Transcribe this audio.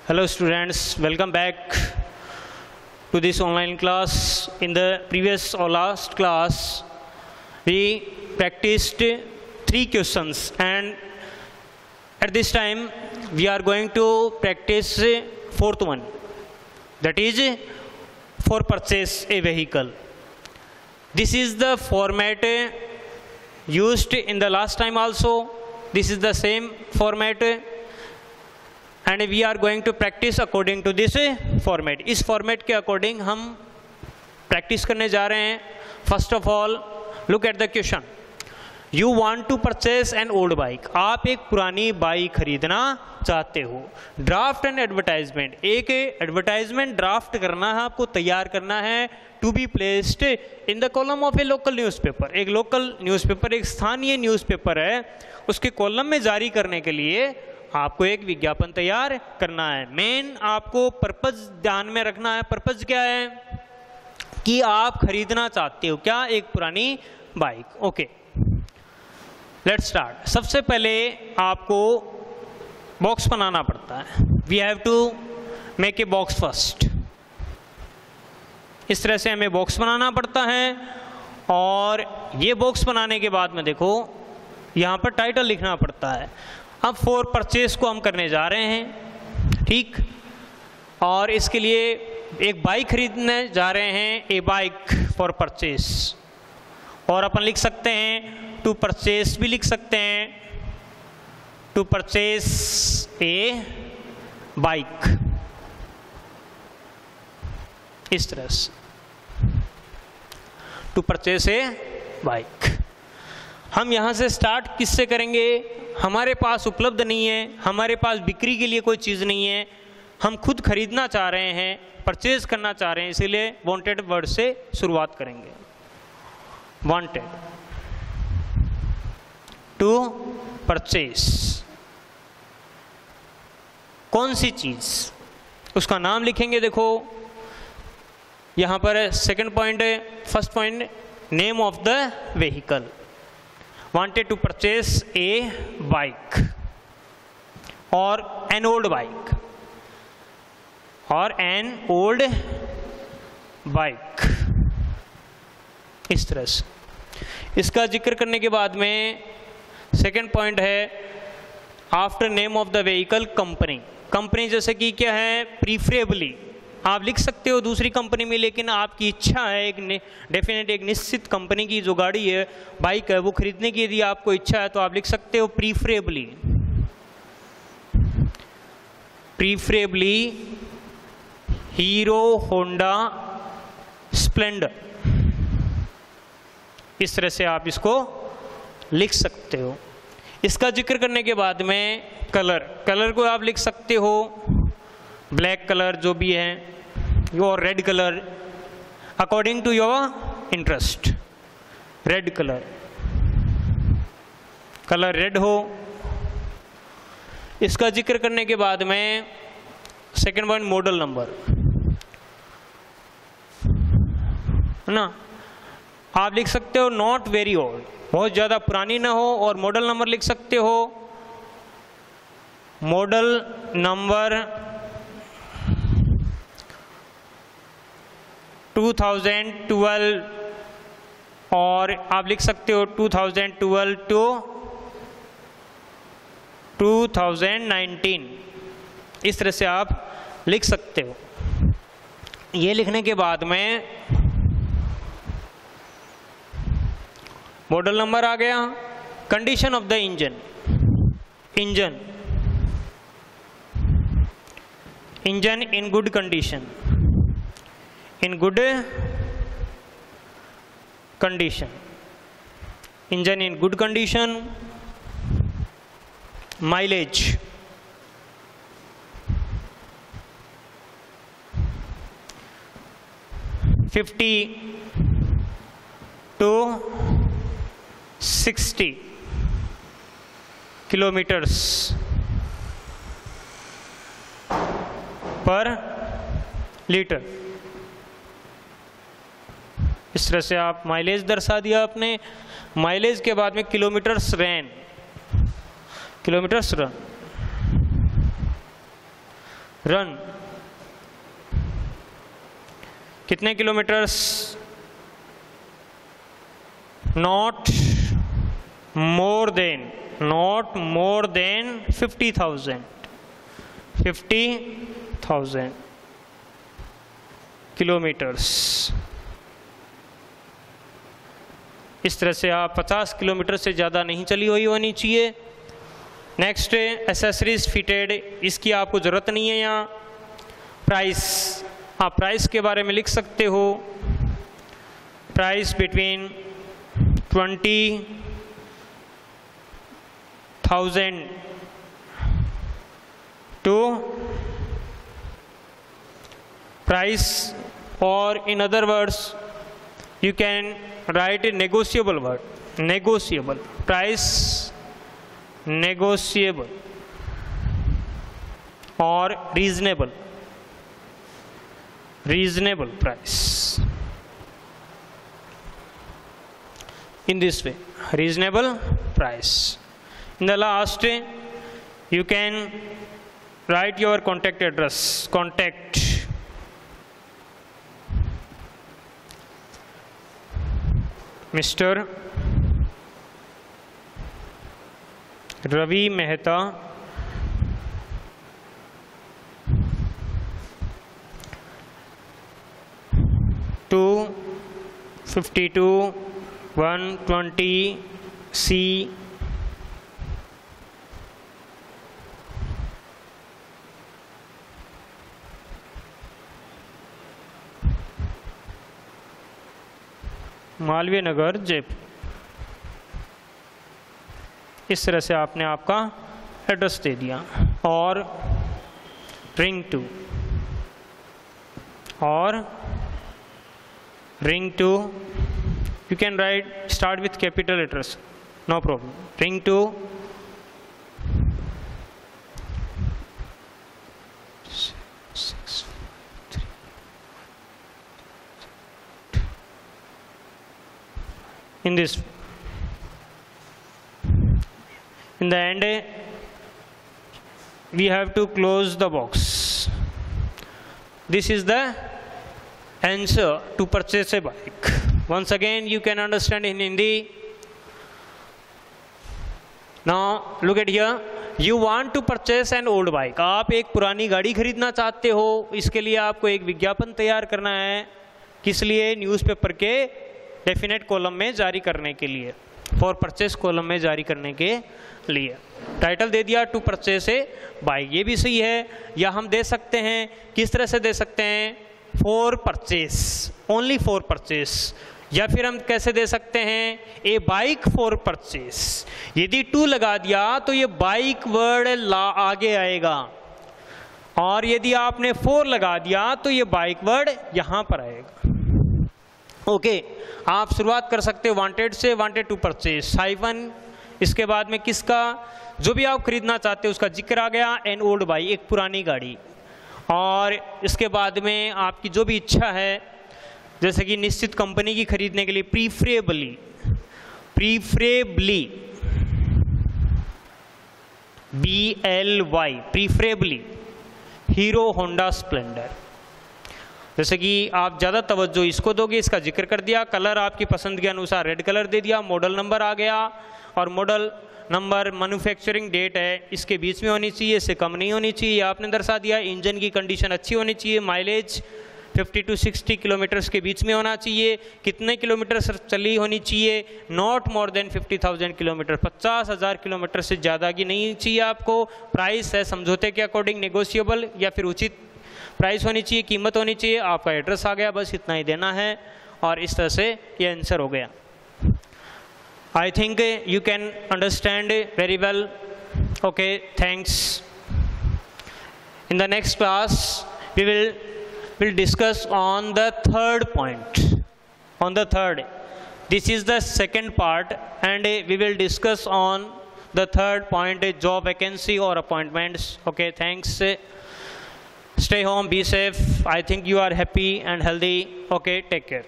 Hello students, welcome back to this online class. In the previous or last class, we practiced 3 questions, and at this time we are going to practice 4th one, that is for purchase a vehicle. This is the format used in the last time also. This is the same format, and we are going to practice according to this format. इस format के according हम practice करने जा रहे हैं. First of all, look at the question. You want to purchase an old bike. आप एक पुरानी बाइक खरीदना चाहते हो. Draft and advertisement. एक advertisement draft करना है, आपको तैयार करना है. To be placed in the column of a local newspaper. एक local newspaper, एक स्थानीय newspaper है, उसके कॉलम में जारी करने के लिए आपको एक विज्ञापन तैयार करना है. मेन आपको पर्पज ध्यान में रखना है. पर्पज क्या है कि आप खरीदना चाहते हो क्या, एक पुरानी बाइक. Okay, let's start. सबसे पहले आपको बॉक्स बनाना पड़ता है. We have to make a box first. इस तरह से हमें बॉक्स बनाना पड़ता है, और ये बॉक्स बनाने के बाद में देखो यहाँ पर टाइटल लिखना पड़ता है. अब फॉर परचेस को हम करने जा रहे हैं, ठीक, और इसके लिए एक बाइक खरीदने जा रहे हैं. ए बाइक फॉर परचेस, और अपन लिख सकते हैं टू परचेस भी लिख सकते हैं. टू परचेस ए बाइक, इस तरह से टू परचेस ए बाइक. हम यहाँ से स्टार्ट किससे करेंगे? हमारे पास उपलब्ध नहीं है, हमारे पास बिक्री के लिए कोई चीज़ नहीं है, हम खुद खरीदना चाह रहे हैं, परचेज करना चाह रहे हैं, इसीलिए वांटेड वर्ड से शुरुआत करेंगे. वांटेड, टू परचेज, कौन सी चीज़, उसका नाम लिखेंगे. देखो यहाँ पर सेकंड पॉइंट है. First point name of the vehicle. wanted to purchase a bike or an old bike or an old bike, इस तरह से. इसका जिक्र करने के बाद में सेकंड पॉइंट है after name of the vehicle company. Company जैसे कि क्या है, प्रीफरेबली आप लिख सकते हो दूसरी कंपनी में, लेकिन आपकी इच्छा है एक डेफिनेट एक निश्चित कंपनी की जो गाड़ी है, बाइक है, वो खरीदने की यदि आपको इच्छा है तो आप लिख सकते हो preferably. Preferably hero Honda Splendor, इस तरह से आप इसको लिख सकते हो. इसका जिक्र करने के बाद में कलर, कलर को आप लिख सकते हो ब्लैक कलर जो भी है, और red colour according to your interest. Red colour, colour red हो. इसका जिक्र करने के बाद में सेकंड पॉइंट मॉडल नंबर है ना, आप लिख सकते हो नॉट वेरी ओल्ड, बहुत ज़्यादा पुरानी ना हो, और मॉडल नंबर लिख सकते हो मॉडल नंबर 2012, और आप लिख सकते हो 2012 टू 2019, इस तरह से आप लिख सकते हो. ये लिखने के बाद में मॉडल नंबर आ गया. Condition of the engine, engine, engine in good condition, in good condition, engine in good condition. Mileage, 50 to 60 kilometers per liter. इस तरह से आप माइलेज दर्शा दिया आपने. माइलेज के बाद में किलोमीटर्स रन, रन कितने kilometres? Not more than 50,000 kilometres. इस तरह से आप 50 किलोमीटर से ज़्यादा नहीं चली हुई होनी चाहिए। नेक्स्ट, एसेसरीज फिटेड, इसकी आपको ज़रूरत नहीं है यहाँ। प्राइस, आप प्राइस के बारे में लिख सकते हो, price between 20,000 to price, or in other words you can write a negotiable word, negotiable price, negotiable or reasonable price. In this way, reasonable price. In the last, you can write your contact address, contact Mr. Ravi Mehta, to 52,120C Malviya Nagar, Jaipur. इस तरह से आपने आपका address दे दिया। और रिंग टू you can write, start with capital letters, no problem. Ring to in this. In the end, we have to close the box. This is the answer to purchase a bike. Once again, you can understand in Hindi. Now look at here. You want to purchase an old bike. आप एक पुरानी गाड़ी खरीदना चाहते हो। इसके लिए आपको एक विज्ञापन तैयार करना है। किस लिए? न्यूज़पेपर के डेफिनेट कॉलम में जारी करने के लिए, फॉर परचेस कॉलम में जारी करने के लिए। टाइटल दे दिया टू परचेस ए बाइक, ये भी सही है। या हम दे सकते हैं, किस तरह से दे सकते हैं? For purchase, only for purchase. या फिर हम कैसे दे सकते हैं? ए बाइक फॉर परचेस। यदि टू लगा दिया तो ये बाइक वर्ड आगे आएगा, और यदि आपने फोर लगा दिया तो ये बाइक वर्ड यहां पर आएगा। ओके, आप शुरुआत कर सकते हो वांटेड से, वांटेड टू परचेस, हाइफन, इसके बाद में किसका, जो भी आप खरीदना चाहते हो उसका जिक्र आ गया। एन ओल्ड बाइक, एक पुरानी गाड़ी। और इसके बाद में आपकी जो भी इच्छा है, जैसे कि निश्चित कंपनी की खरीदने के लिए preferably BLY, preferably hero Honda Splendor. जैसे कि आप ज़्यादा तवज्जो इसको दोगे, इसका जिक्र कर दिया। कलर आपकी पसंद के अनुसार रेड कलर दे दिया। मॉडल नंबर आ गया, और मॉडल नंबर मैन्युफैक्चरिंग डेट है इसके बीच में होनी चाहिए, इससे कम नहीं होनी चाहिए, आपने दर्शा दिया। इंजन की कंडीशन अच्छी होनी चाहिए। माइलेज 50 to 60 किलोमीटर्स के बीच में होना चाहिए। कितने किलोमीटर चली होनी चाहिए? Not more than 50,000 kilometre, 50,000 kilometre से ज़्यादा की नहीं चाहिए आपको। प्राइस है समझौते के अकॉर्डिंग, नेगोशिएबल या फिर उचित प्राइस होनी चाहिए, कीमत होनी चाहिए। आपका एड्रेस आ गया, बस इतना ही देना है, और इस तरह से ये आंसर हो गया। I think you can understand very well. Okay, thanks. In the next class, we'll discuss on the third point. On the third, this is the second part, and we will discuss on the third point, job vacancy or appointments. Okay, thanks. Stay home, be safe. I think you are happy and healthy. Okay, take care.